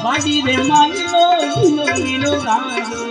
વાડી રે માઈનો લીલો લીલો ગાંજો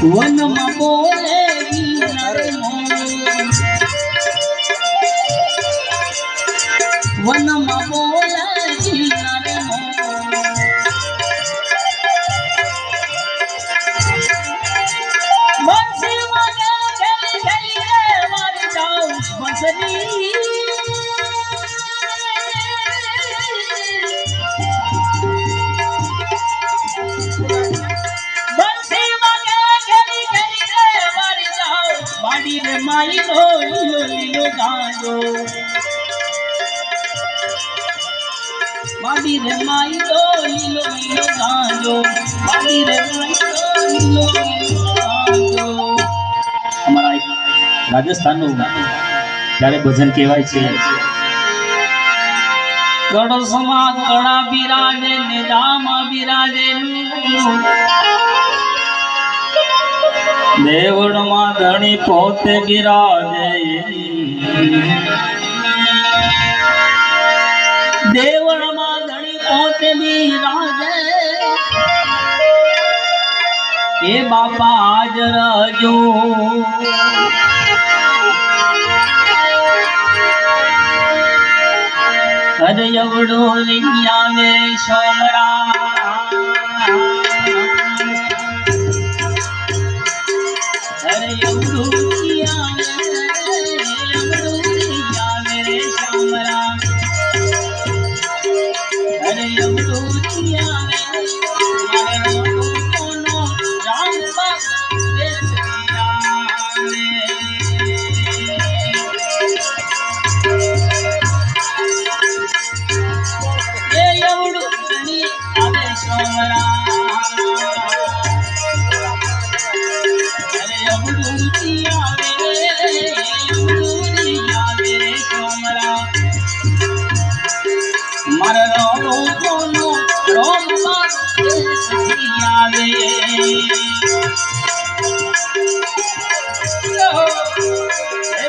વનમાં બોલે ગિરનાર વનમાં બોલે ગિરનાર બંસી વાગે ખેલી ખેલી રે મારી જાઉં બંસરી વાડી રે માઈનો લીલો લીલો ગાંજો વાડી રે માઈનો લીલો લીલો ગાંજો વાડી રે માઈનો લીલો લીલો ગાંજો અમારા રાજસ્થાનનું જ્યારે ભજન કહેવાય છે કળશમાં કળા બિરાજે ને દામા બિરાજે દેવળમાં ધણી પોતે બિરાજે દેવળમાં ધણી પોતે બિરાજે એ બાપા હાજર હજો અરે એવડો લિયા મે સોમરા અરે એવડો લિયા મે સોમરા અરે એવડો લિયા મે કોનો રામ બાપ દેશ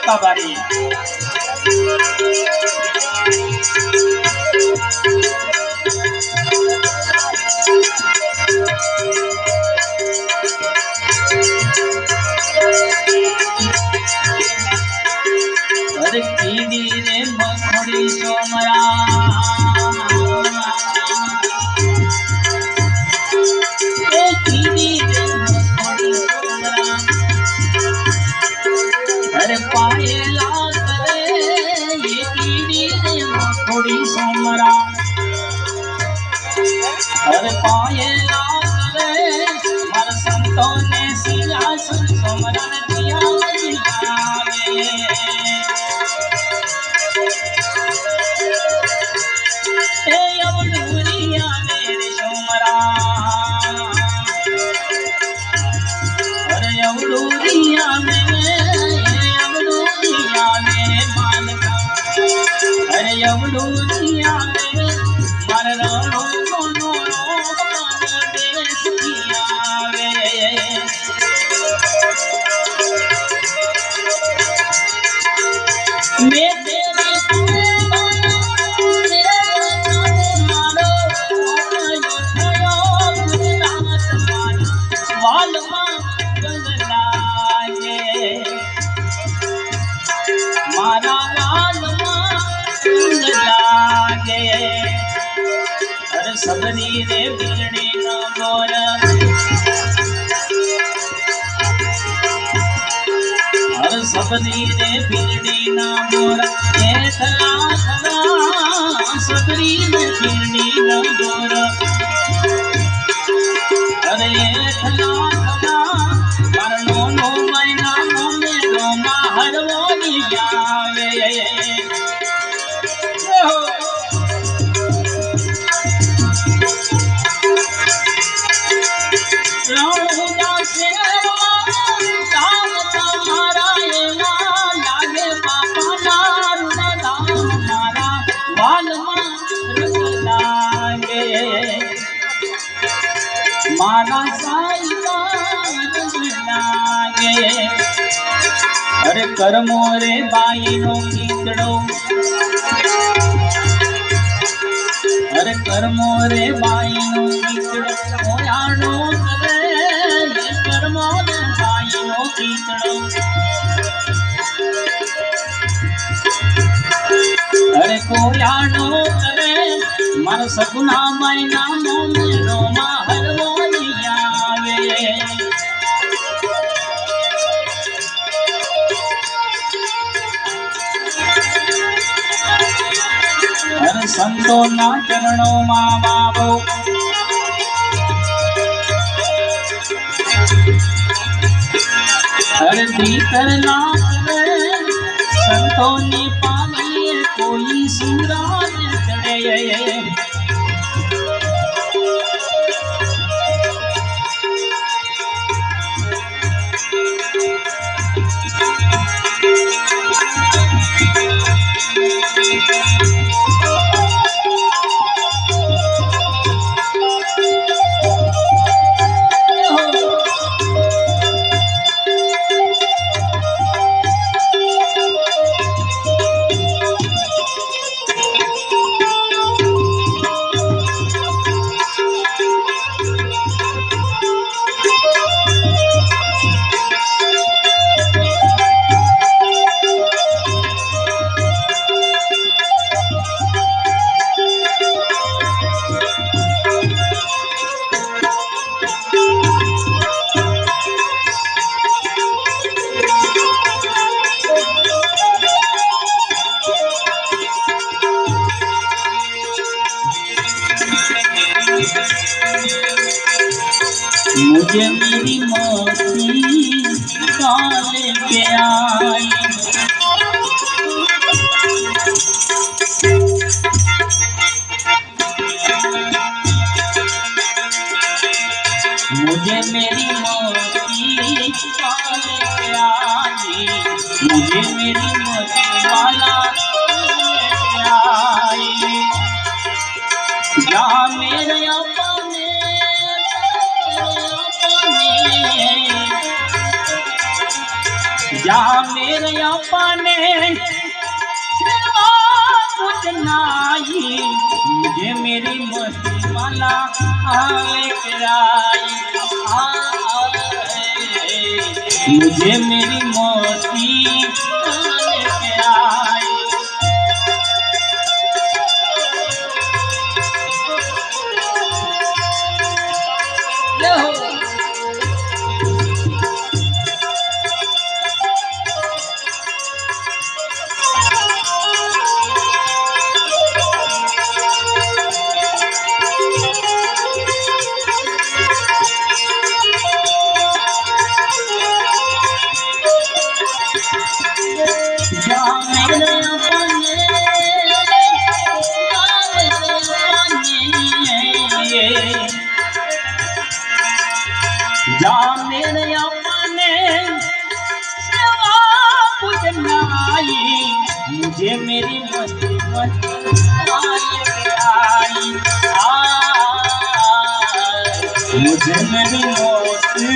બાબારી અરે કીડી રે મખડી સોમરા એ કીડી રે મખડી સોમરા અરે પાયેલા કરે એ કીડી રે મખડી સોમરા અરે પાયેલા કરે મારા સંતોને સિંહાસન સોમરા ને દિયા આવે એ અવડુરિયા મેરે સોમરા અરે અવડુરિયા મેરે માલકા અરે અવડુરિયા મેરે મારા રો કોનો રો માનો દેશ આવે મે सबरी रे बिगड़ी न गोर हर सबरी रे बिगड़ी न गोर एथला खरा सबरी रे बिगड़ी न गोर अरे एथला खरा परनो नो महीना मोने नो हरवो नी आवे मारा साई लागे अरे कर्मो रे बाई नो कीचड़ो अरे कर्मो रे बाई नो कीचड़ो कोयानो करे कर्मो रे बाई नो कीचड़ो अरे कोयानो करे मर सगुना मैना मेरो माहर मोनियावे अरे संतो ना चरणों माँ बाबो अरे भीतर ना करे संतों ने पालिए कोई सूरज चढ़े मुझे मेरी मौसी काले के आई मुझे मेरी मौसी काले के आई मुझे मेरी मौसी वाला आई जा मेरे या मेरे अपने कुछ नाही मुझे मेरी मस्ती वाला लेकर आई मुझे मेरी मस्ती लेकर आई जा मेरे अपने कुछ नहीं मुझे मेरी मस्ती आई मुझे मेरी मस्ती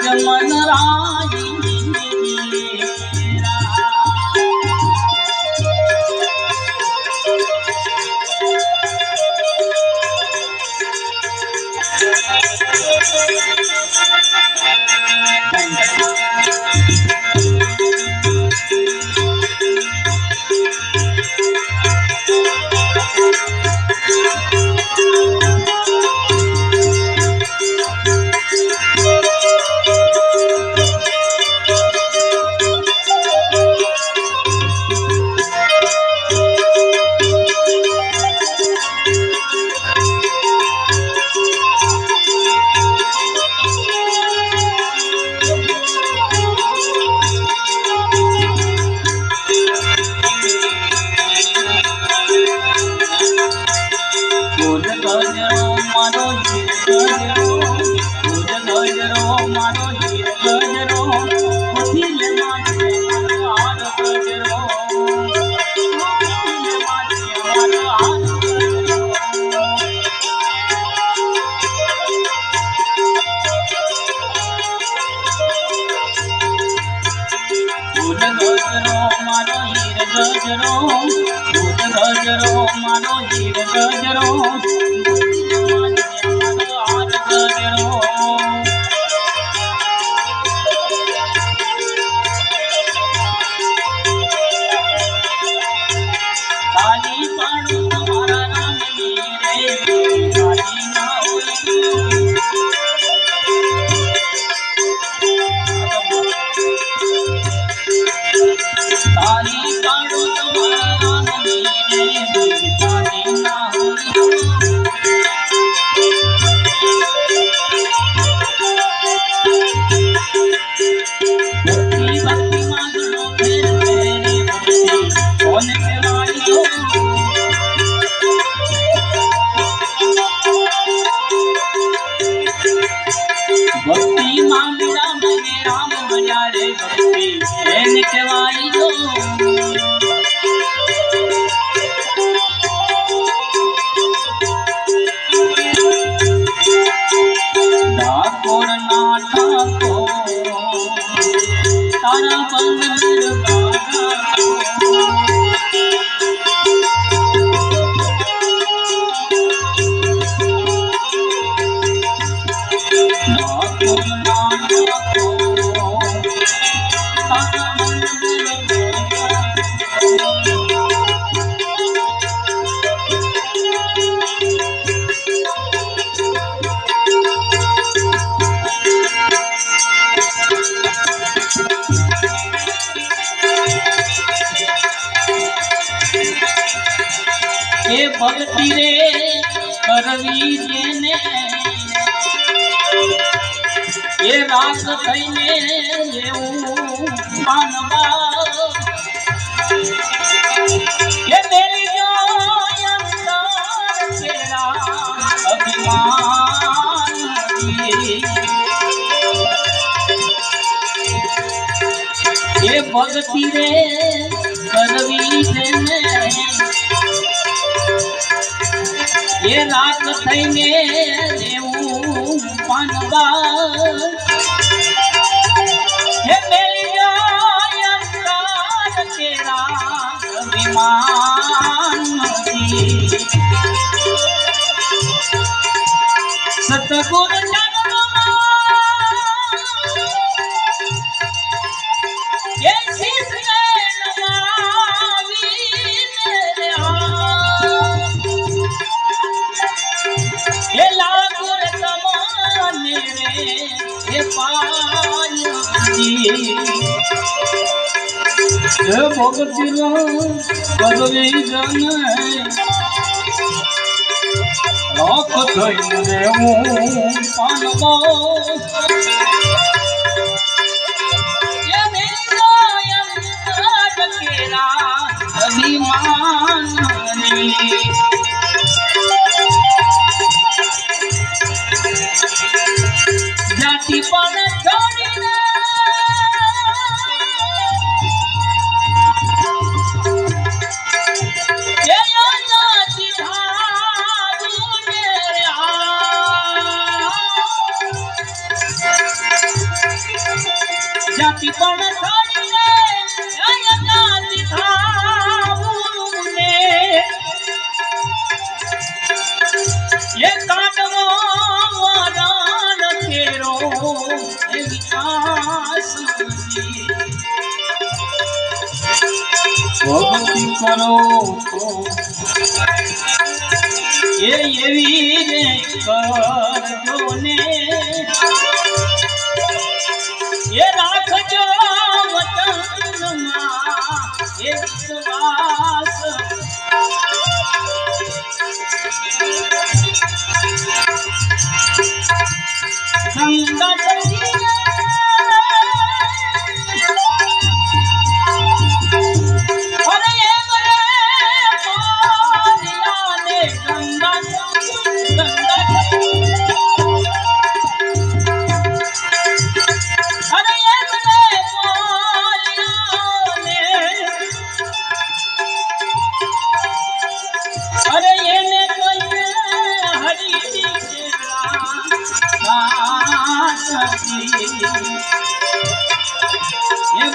मन राजी गजरो मारो हीर गजरो खाली पाड़ू तुम्हारा नाम रे खाली ना खाली पाड़ू तुम्हारा भक्ति मांगरा मने राम बजा रे भक्ति एन केवाई जो डाकोर नाथा को तारा बंदर बागा भक्ति रे करवी जेने ये रात थईने येऊ मानवा ये मेरी जो अंतर तेरा अभिमान ये भक्ति रे करवी जेने ये रात थईने रेऊ पानवा ये मेरी जाय अंतर तेरा अभिमान सतगुरु ये शीश नवावी मेरे ये लागुर तमाने रे ये पानी ये भक्ति रो करवी जन राख थईने रे पानवा ये मेरी अंतर केरा अभिमान जाति पण छोड़ीने ये जाति भागुने જાતિ પણ છોડીને જાતિ થાવું ને એ કાંડવો વરણ કેરો એ વિકાસ ભક્તિ કરો તો એ એવી રે કરજો ને એ રાખજો વતનમાં એ વિશ્વાસ ગંગા ચડી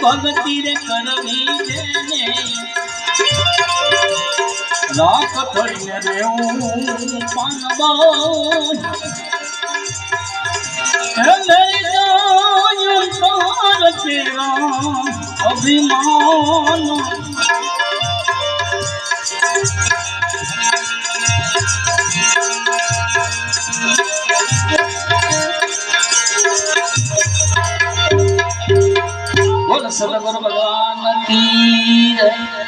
ભક્તિ રે કરવી જેને રાખ થઈને રેવું પાનબો અભિમાન બોલ સદગુરુ ભગવાન કી જય।